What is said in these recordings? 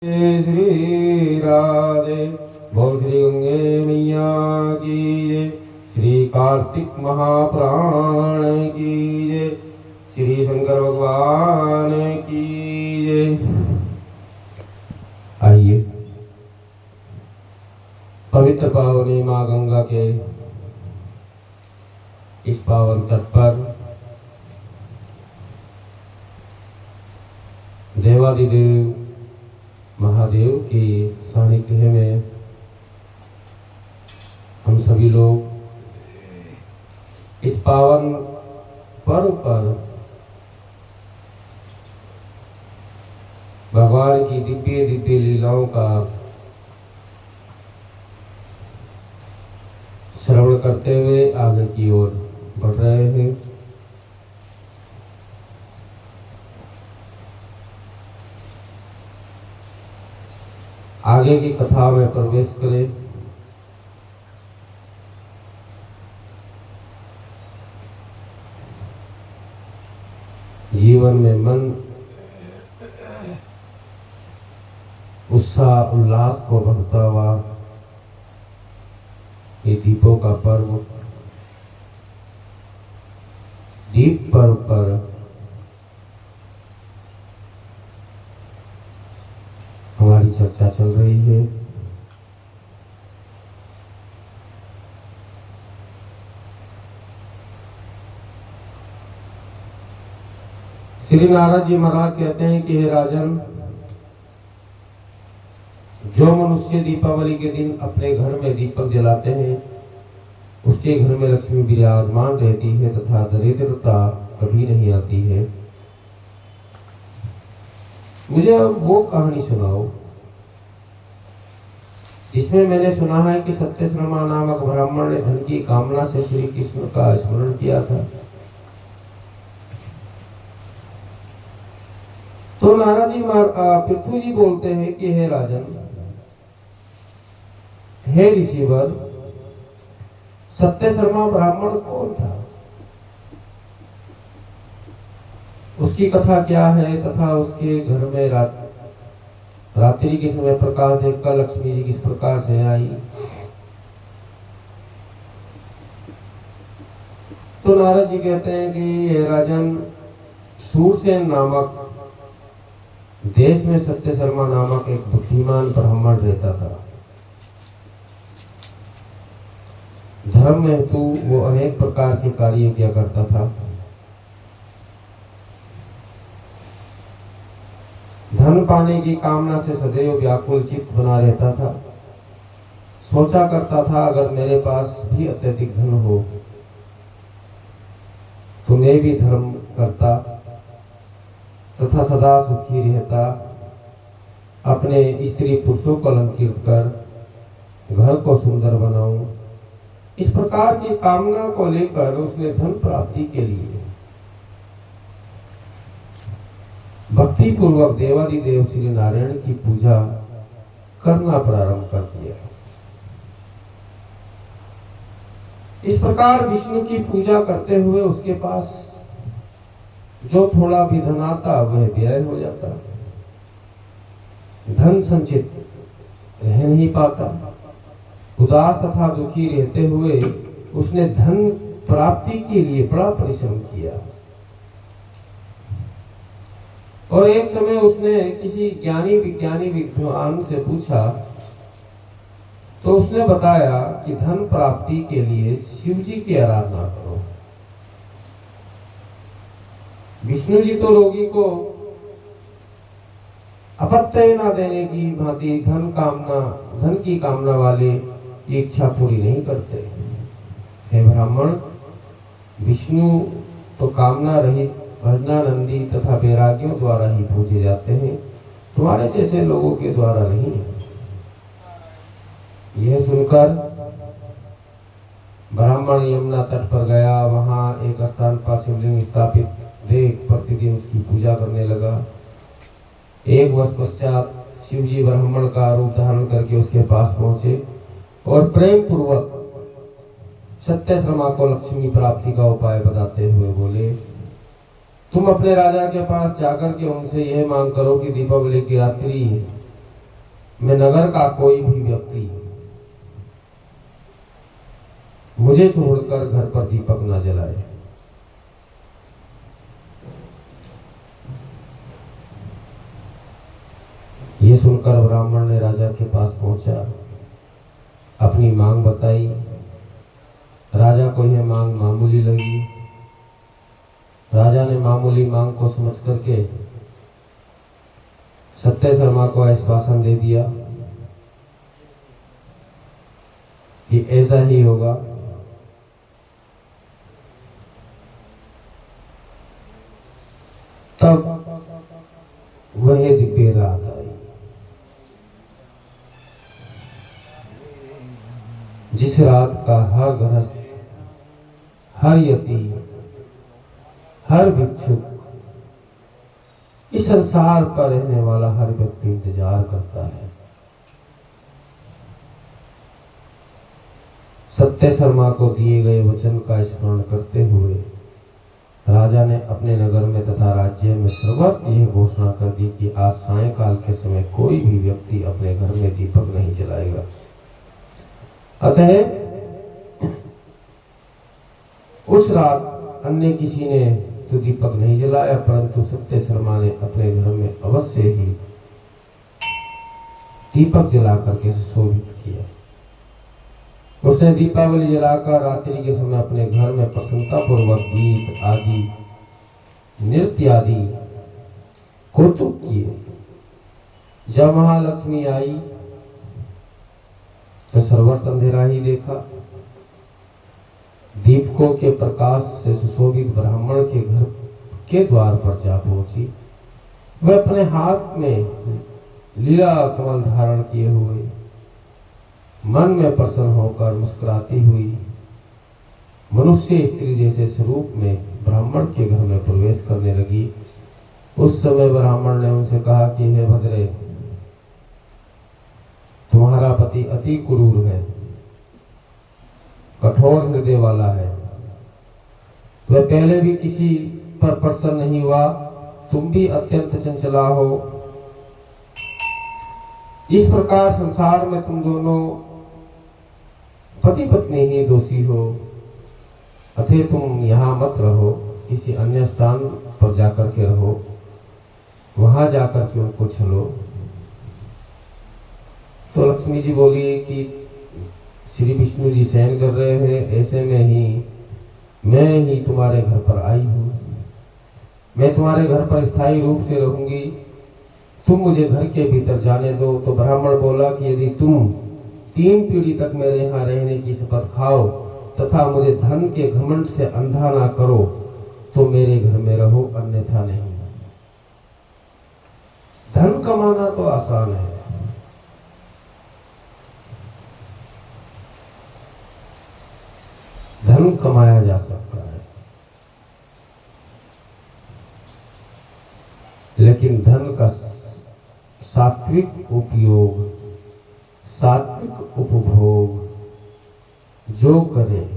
श्री राधे बोल श्री गंगे मैया की जय। श्री कार्तिक महाप्राण की जय। श्री शंकर भगवान की जय। आइए पवित्र पावनी माँ गंगा के इस पावन तट पर देवादिदेव महादेव के सानिध्य में हम सभी लोग इस पावन पर्व पर भगवान की दिव्य दिव्य लीलाओं का श्रवण करते हुए आगे की ओर बढ़ रहे हैं। आगे की कथा में प्रवेश करें। जीवन में मन उत्साह उल्लास को बढ़ता हुआ ये दीपों का पर्व, दीप पर्व पर हमारी चर्चा चल रही है। श्री नारद जी महाराज कहते हैं कि हे राजन, जो मनुष्य दीपावली के दिन अपने घर में दीपक जलाते हैं उसके घर में लक्ष्मी विराजमान रहती है तथा दरिद्रता कभी नहीं आती है। मुझे वो कहानी सुनाओ जिसमें मैंने सुना है कि सत्यश्रमा नामक ब्राह्मण ने धन की कामना से श्री कृष्ण का स्मरण किया था। तो नारद जी पृथु जी बोलते हैं कि हे राजन, हे ऋषिवर, सत्यश्रमा ब्राह्मण कौन था, उसकी कथा क्या है तथा उसके घर में रात्रि के समय प्रकाश देखकर लक्ष्मी जी किस प्रकार से आई। तो नारद जी कहते हैं कि हे राजन, सूरसेन नामक देश में सत्यशर्मा नामक एक बुद्धिमान ब्राह्मण रहता था। धर्म हेतु वो अनेक प्रकार के कार्य किया करता था। धन पाने की कामना से सदैव व्याकुल चित्त बना रहता था। सोचा करता था अगर मेरे पास भी अत्यधिक धन हो तो मैं भी धर्म करता तथा सदा सुखी रहता, अपने स्त्री पुरुषों को अलंकृत कर घर को सुंदर बनाऊं। इस प्रकार की कामना को लेकर उसने धन प्राप्ति के लिए भक्ति पूर्वक देवादिदेव श्री नारायण की पूजा करना प्रारंभ कर दिया। इस प्रकार विष्णु की पूजा करते हुए उसके पास जो थोड़ा भी धन आता वह व्यय हो जाता। धन संचित रह नहीं पाता। उदास तथा दुखी रहते हुए उसने धन प्राप्ति के लिए बड़ा परिश्रम किया। और एक समय उसने किसी ज्ञानी विज्ञानी विद्वान से पूछा तो उसने बताया कि धन प्राप्ति के लिए शिव जी की आराधना करो। विष्णु जी तो रोगी को अपत्य न देने की भांति धन की कामना वाले की इच्छा पूरी नहीं करते। हे ब्राह्मण, विष्णु तो कामना रहित भजनानंदी तथा वैरागियों द्वारा ही पूजे जाते हैं, तुम्हारे जैसे लोगों के द्वारा नहीं। यह सुनकर ब्राह्मण यमुना तट पर गया। वहां एक स्थान पर शिवलिंग स्थापित देख प्रतिदिन उसकी पूजा करने लगा। एक वर्ष पश्चात शिव जी ब्राह्मण का रूप धारण करके उसके पास पहुंचे और प्रेम पूर्वक सत्यश्रमा को लक्ष्मी प्राप्ति का उपाय बताते हुए बोले, तुम अपने राजा के पास जाकर के उनसे यह मांग करो कि दीपावली की रात्रि मैं नगर का कोई भी व्यक्ति मुझे छोड़कर घर पर दीपक न जलाए। ये सुनकर ब्राह्मण ने राजा के पास पहुंचा, अपनी मांग बताई। राजा को यह मांग मामूली लगी। राजा ने मामूली मांग को समझ करके सत्य शर्मा को आश्वासन दे दिया कि ऐसा ही होगा। तब वह दिव्य रात आई जिस रात का हर गृहस्थ, हर यति, हर भिक्षुक, इस संसार पर रहने वाला हर व्यक्ति इंतजार करता है। सत्य शर्मा को दिए गए वचन का स्मरण करते हुए राजा ने अपने नगर में तथा राज्य में सर्वत्र यह घोषणा कर दी कि आज सायंकाल के समय कोई भी व्यक्ति अपने घर में दीपक नहीं जलाएगा। अतः उस रात अन्य किसी ने तो दीपक नहीं जलाया, परंतु सत्य शर्मा ने अपने घर में अवश्य ही दीपक जला करके सुशोभित किया। उसने दीपावली जलाकर रात्रि के समय अपने घर में प्रसन्नता पूर्वक गीत आदि, नृत्य आदि कौतुक किए। जब महालक्ष्मी आई तो सर्वत्र अंधेरा ही देखा। दीपकों के प्रकाश से सुशोभित ब्राह्मण के घर के द्वार पर जा पहुंची। वह अपने हाथ में लीला कमल धारण किए हुए मन में प्रसन्न होकर मुस्कुराती हुई मनुष्य स्त्री जैसे स्वरूप में ब्राह्मण के घर में प्रवेश करने लगी। उस समय ब्राह्मण ने उनसे कहा कि हे भद्रे, तुम्हारा पति अति क्रूर है, कठोर हृदय वाला है। वह पहले भी किसी पर प्रसन्न नहीं हुआ, तुम भी अत्यंत चंचला हो। इस प्रकार संसार में तुम दोनों पति पत्नी ही दोषी हो। अतः तुम यहाँ मत रहो, किसी अन्य स्थान पर जाकर के रहो, वहां जाकर के उनको छलो। तो लक्ष्मी जी बोली कि श्री विष्णु जी शयन कर रहे हैं, ऐसे में ही मैं ही तुम्हारे घर पर आई हूँ। मैं तुम्हारे घर पर स्थायी रूप से रहूंगी, तुम मुझे घर के भीतर जाने दो। तो ब्राह्मण बोला कि यदि तुम 3 पीढ़ी तक मेरे यहाँ रहने की शपथ खाओ तथा मुझे धन के घमंड से अंधा ना करो तो मेरे घर में रहो, अन्यथा नहीं। धन कमाना तो आसान है, धन कमाया जा सकता है, लेकिन धन का सात्विक उपयोग, सात्विक उपभोग जो करे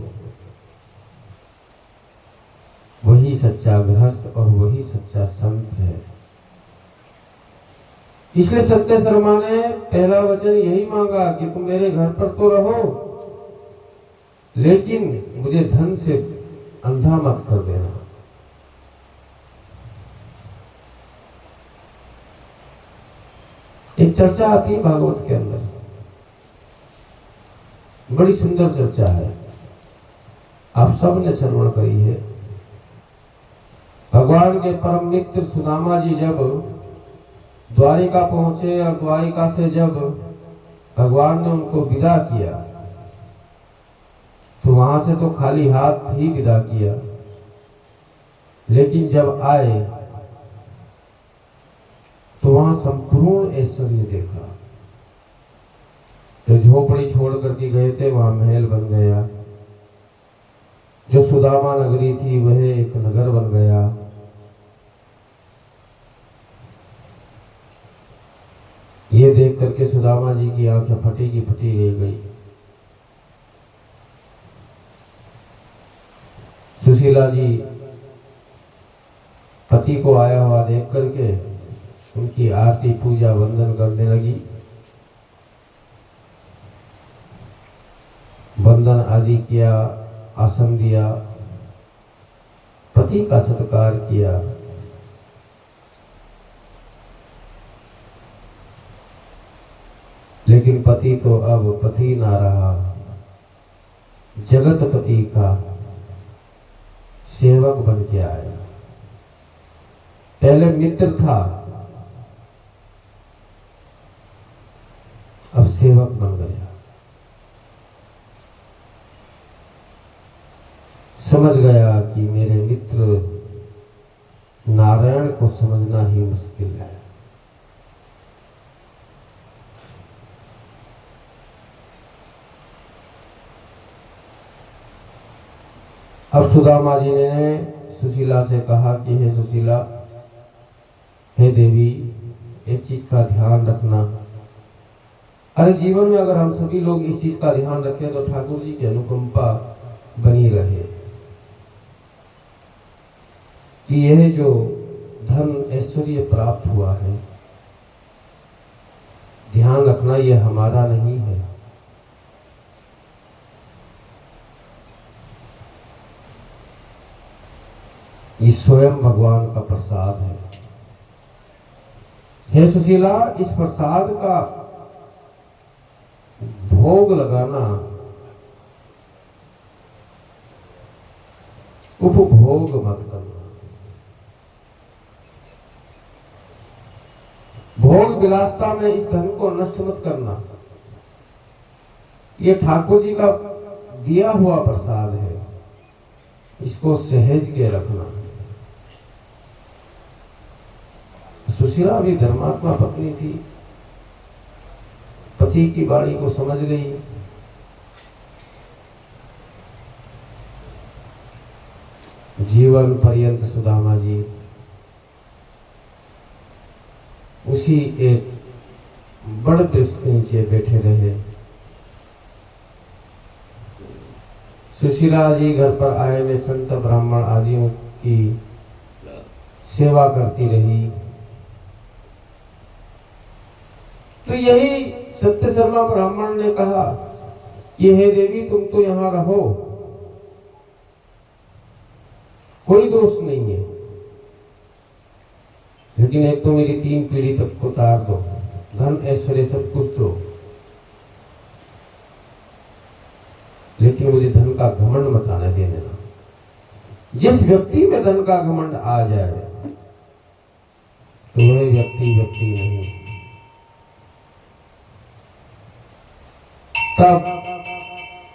वही सच्चा गृहस्थ और वही सच्चा संत है। इसलिए सत्य शर्मा ने पहला वचन यही मांगा कि तुम मेरे घर पर तो रहो, लेकिन मुझे धन से अंधा मत कर देना। एक चर्चा आती है भागवत के अंदर, बड़ी सुंदर चर्चा है, आप सब ने श्रवण करी है। भगवान के परम मित्र सुदामा जी जब द्वारिका पहुंचे और द्वारिका से जब भगवान ने उनको विदा किया तो वहां से तो खाली हाथ ही विदा किया, लेकिन जब आए तो वहां संपूर्ण ऐश्वर्य देखा। जो झोपड़ी छोड़ करके गए थे वहां महल बन गया, जो सुदामा नगरी थी वह एक नगर बन गया। ये देख करके सुदामा जी की आंखें फटी की फटी रह गई। सुशीला जी पति को आया हुआ देख करके उनकी आरती पूजा वंदन करने लगी। वंदन आदि किया, आसन दिया, पति का सत्कार किया। लेकिन पति तो अब पति ना रहा, जगत पति का सेवक बन के आया। पहले मित्र था, अब सेवक बन गया। समझ गया कि मेरे मित्र नारायण को समझना ही मुश्किल है। अब सुदामा जी ने सुशीला से कहा कि हे सुशीला, हे देवी, एक चीज का ध्यान रखना। अरे जीवन में अगर हम सभी लोग इस चीज का ध्यान रखें तो ठाकुर जी की अनुकंपा बनी रहे कि यह जो धन ऐश्वर्य प्राप्त हुआ है, ध्यान रखना यह हमारा नहीं है। ये स्वयं भगवान का प्रसाद है। हे सुशीला, इस प्रसाद का भोग लगाना, उपभोग मत करना। भोग विलासता में इस धन को नष्ट मत करना। ये ठाकुर जी का दिया हुआ प्रसाद है, इसको सहेज के रखना। सुशीला भी धर्मात्मा पत्नी थी, पति की वाणी को समझ गई। जीवन पर्यंत सुदामा जी उसी एक बड़ वृक्ष के नीचे बैठे रहे। सुशीला जी घर पर आए हुए संत ब्राह्मण आदियों की सेवा करती रही। तो यही सत्य शर्मा ब्राह्मण ने कहा कि हे देवी, तुम तो यहां रहो, कोई दोष नहीं है, लेकिन एक तो मेरी 3 पीढ़ी तक को उतार दो, धन ऐश्वर्य सब कुछ दो, लेकिन मुझे धन का घमंड मत आने देने ना। जिस व्यक्ति में धन का घमंड आ जाए तो वह व्यक्ति नहीं। तब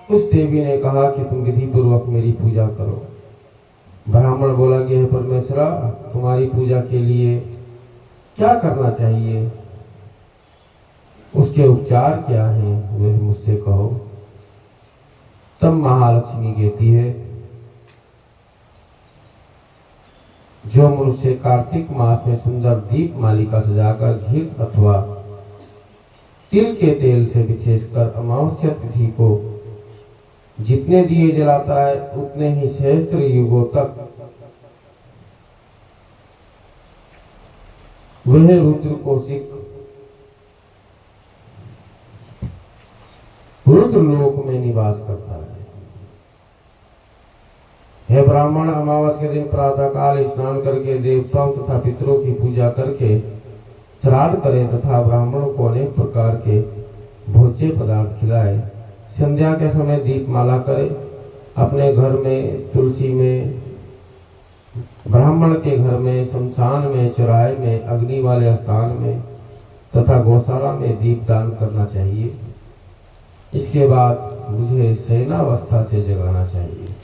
उस देवी ने कहा कि तुम विधि पूर्वक मेरी पूजा करो। ब्राह्मण बोला कि हे परमेश्वरा, तुम्हारी पूजा के लिए क्या करना चाहिए, उसके उपचार क्या हैं, वह मुझसे कहो। तब महालक्ष्मी कहती है, जो मनुष्य कार्तिक मास में सुंदर दीप मालिका सजाकर घी अथवा तिल के तेल से विशेषकर अमावस्या तिथि को जितने दिए जलाता है, उतने ही सहस्त्र युगों तक वह रुद्र कौशिक रुद्र लोक में निवास करता है। हे ब्राह्मण, अमावस के दिन प्रातः काल स्नान करके देवताओं तथा पितरों की पूजा करके श्राद्ध करे तथा ब्राह्मणों को अनेक प्रकार के भोज्य पदार्थ खिलाए। संध्या के समय दीपमाला करे। अपने घर में, तुलसी में, ब्राह्मण के घर में, शमशान में, चौराहे में, अग्नि वाले स्थान में तथा गौशाला में दीपदान करना चाहिए। इसके बाद मुझे शयनावस्था से जगाना चाहिए।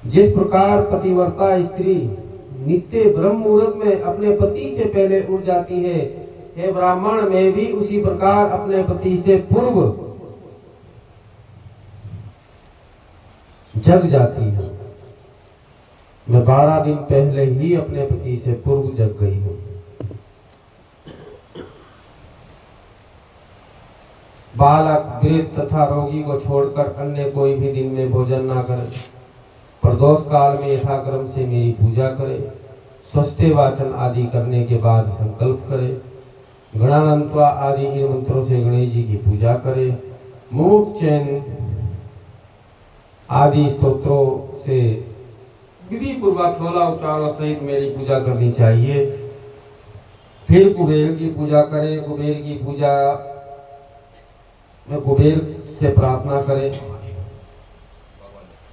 जिस प्रकार पतिव्रता स्त्री नित्य ब्रह्म मुहूर्त में अपने पति से पहले उठ जाती है, हे ब्राह्मण, मैं भी उसी प्रकार अपने पति से पूर्व जग जाती हूँ। मैं 12 दिन पहले ही अपने पति से पूर्व जग गई हूँ। बालक, वृद्ध तथा रोगी को छोड़कर अन्य कोई भी दिन में भोजन ना करे। प्रदोष काल में यथाक्रम से मेरी पूजा करे। स्वस्थ वाचन आदि करने के बाद संकल्प करे। गणानंत्वा आदि इन मंत्रों से गणेश जी की पूजा करे। मुख, चैन, आदि स्तोत्रों से विधि पूर्वक 16 उपचारों सहित मेरी पूजा करनी चाहिए। फिर कुबेर की पूजा करें। कुबेर की पूजा में कुबेर से प्रार्थना करें।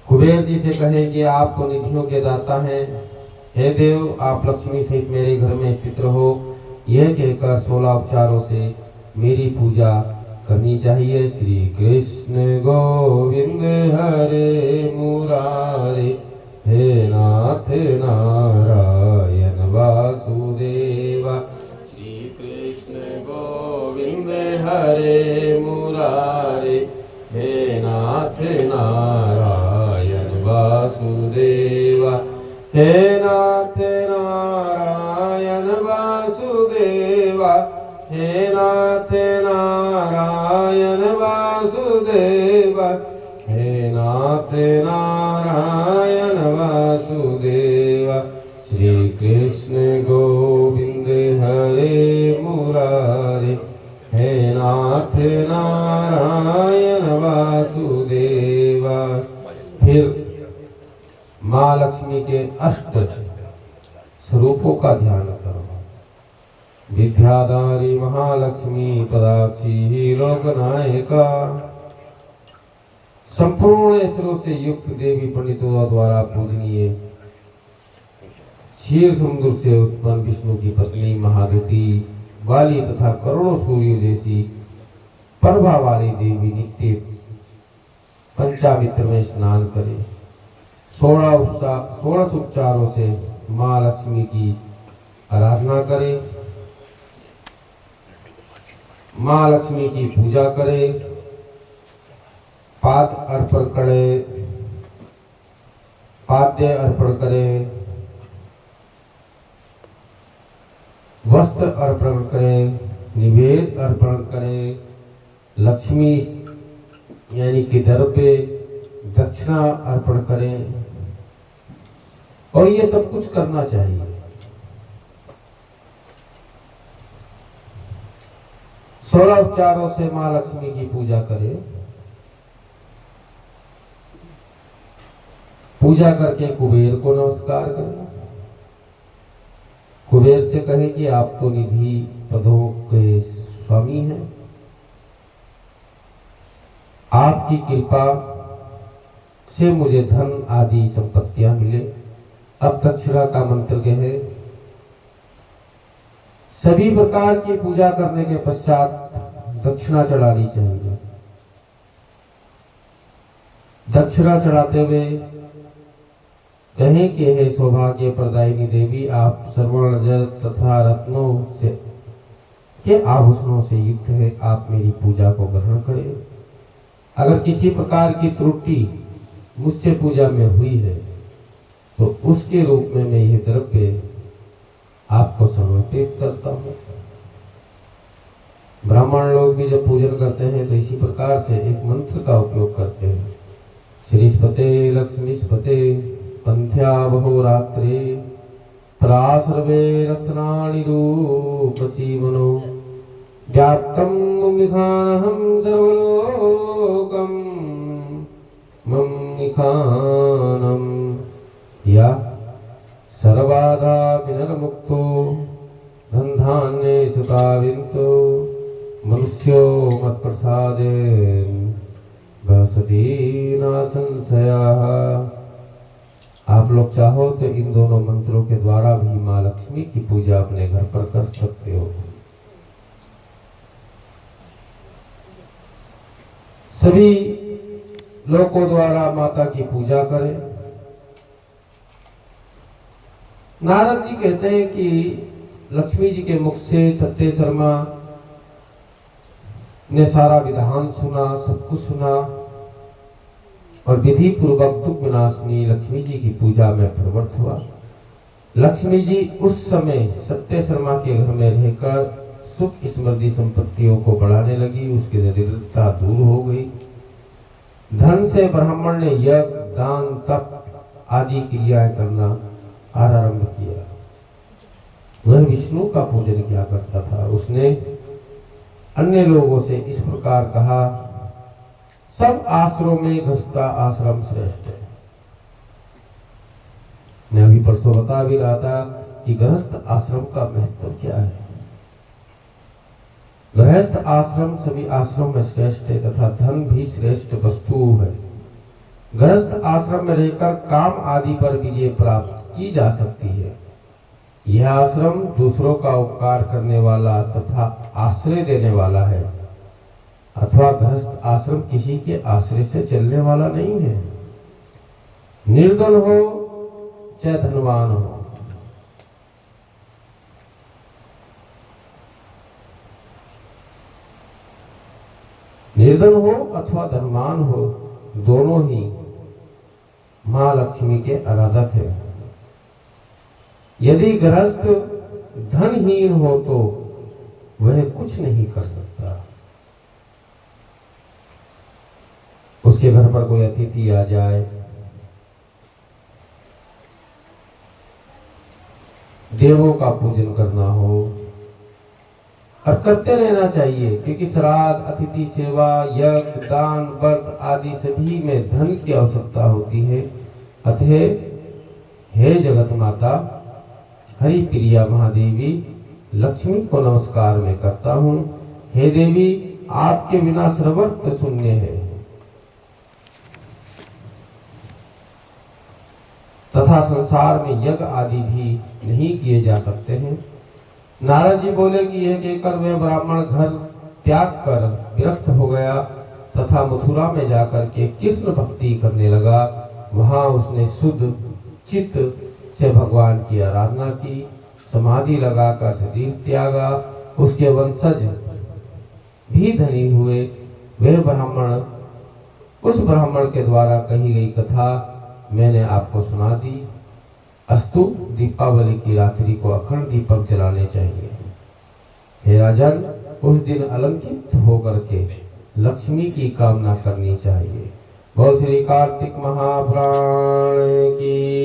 कुबेर जी से कहें कि आप तो निधियों के दाता हैं, हे देव आप लक्ष्मी सहित मेरे घर में स्थित रहो। यह कहकर 16 उपचारों से मेरी पूजा करनी चाहिए। श्री कृष्ण गोविंद हरे मुरारे, हे नाथ नारायण वासुदेवा। श्री कृष्ण गोविंद हरे मुरारे, हे नाथ नारायण वासुदेवा। हे नाथ नारायण वासुदेवा, हे नाथ नारायण वासुदेवा, हे नाथ नारायण वासुदेवा। श्री कृष्ण गोविंद हरे मुरारे, हे नाथ नारायण वासुदेवा। फिर माँ लक्ष्मी के अष्ट स्वरूपों का ध्यान करो। विद्याधारी महालक्ष्मी, पदाक्षी लोकनायिका, संपूर्ण ऐश्वर्यों से युक्त देवी पंडितों द्वारा पूजनीय, क्षीर समुद्र से उत्पन्न विष्णु की पत्नी महादुती वाली तथा करोड़ों सूर्य जैसी प्रभा वाली देवी नित्य पंचामित्र में स्नान करें। 16 उपचारों से माँ लक्ष्मी की आराधना करें। माँ लक्ष्मी की पूजा करें। पाद्य अर्पण करें, पाद्य अर्पण करें, वस्त्र अर्पण करें, निवेद अर्पण करें, लक्ष्मी यानी कि दर पे दक्षिणा अर्पण करें, और ये सब कुछ करना चाहिए। सोलह उपचारों से माँ लक्ष्मी की पूजा करें। पूजा करके कुबेर को नमस्कार करें। कुबेर से कहे कि आप तो निधि पदों के स्वामी हैं, आपकी कृपा से मुझे धन आदि संपत्तियां मिले। अब दक्षिणा का मंत्र कहे। सभी प्रकार की पूजा करने के पश्चात दक्षिणा चढ़ानी चाहिए। दक्षिणा चढ़ाते हुए कहें कि हे सौभाग्य प्रदायिनी देवी, आप स्वर्ण रजत तथा रत्नों से के आभूषणों से युक्त है, आप मेरी पूजा को ग्रहण करें। अगर किसी प्रकार की त्रुटि मुझसे पूजा में हुई है तो उसके रूप में मैं यह द्रव्य आपको समर्पित करता हूँ। ब्राह्मण लोग भी जब पूजन करते हैं तो इसी प्रकार से एक मंत्र का उपयोग करते हैं। श्रीस्पते लक्ष्मीस्पते पंथ्या बहुरात्रे प्रासर्वे रत्नानि रूपसीमनो व्याप्तं मुमिखानहं सर्वलोकं मम्मिखानं या सर्वबाधा विनर्मुक्तो धनधान्ये सुखाविन्तो मनुष्यो मत्प्रसादेन भसति न संशयः। आप लोग चाहो तो इन दोनों मंत्रों के द्वारा भी माँ लक्ष्मी की पूजा अपने घर पर कर सकते हो। सभी लोगों द्वारा माता की पूजा करें। नारद जी कहते हैं कि लक्ष्मी जी के मुख से सत्य शर्मा ने सारा विधान सुना, सब कुछ सुना और विधि पूर्वक दुख विनाशनी लक्ष्मी जी की पूजा में प्रवृत्त हुआ। लक्ष्मी जी उस समय सत्य शर्मा के घर में रहकर सुख समृद्धि संपत्तियों को बढ़ाने लगी। उसकी दरिद्रता दूर हो गई। धन से ब्राह्मण ने यज्ञ, दान, तप आदि क्रियाएं करना आरंभ किया। वह विष्णु का पूजन किया करता था। उसने अन्य लोगों से इस प्रकार कहा सब आश्रमों में गृहस्थ आश्रम श्रेष्ठ है। मैं अभी परसों बता भी रहा था कि गृहस्थ आश्रम का महत्व क्या है। गृहस्थ आश्रम सभी आश्रम में श्रेष्ठ है तथा धन भी श्रेष्ठ वस्तु है। गृहस्थ आश्रम में रहकर काम आदि पर विजय प्राप्त की जा सकती है। यह आश्रम दूसरों का उपकार करने वाला तथा आश्रय देने वाला है, अथवा गृहस्थ आश्रम किसी के आश्रय से चलने वाला नहीं है। निर्धन हो चाहे धनवान हो, निर्धन हो अथवा धनवान हो, दोनों ही मां लक्ष्मी के आराधक है। यदि गृहस्थ धनहीन हो तो वह कुछ नहीं कर सकता। उसके घर पर कोई अतिथि आ जाए, देवों का पूजन करना हो, और करते रहना चाहिए, क्योंकि श्राद्ध, अतिथि सेवा, यज्ञ, दान, व्रत आदि सभी में धन की आवश्यकता होती है। अतः हे जगत माता हरि प्रिया महादेवी लक्ष्मी को नमस्कार मैं करता हूँ। हे देवी, आपके बिना सर्वत्र शून्य है तथा संसार में यज्ञ आदि भी नहीं किए जा सकते हैं। नारद जी बोले कि यह कहकर वह ब्राह्मण घर त्याग कर विरक्त हो गया तथा मथुरा में जाकर के कृष्ण भक्ति करने लगा। वहां उसने शुद्ध चित्त से भगवान की आराधना की, समाधि लगाकर शरीर त्यागा। उसके वंशज भी धनी हुए। वह ब्राह्मण, उस ब्राह्मण के द्वारा कही गई कथा मैंने आपको सुना दी। अस्तु, दीपावली की रात्रि को अखंड दीपक जलाने चाहिए। हे राजन, उस दिन अलंकृत होकर के लक्ष्मी की कामना करनी चाहिए। बोल श्री कार्तिक महापुराण की।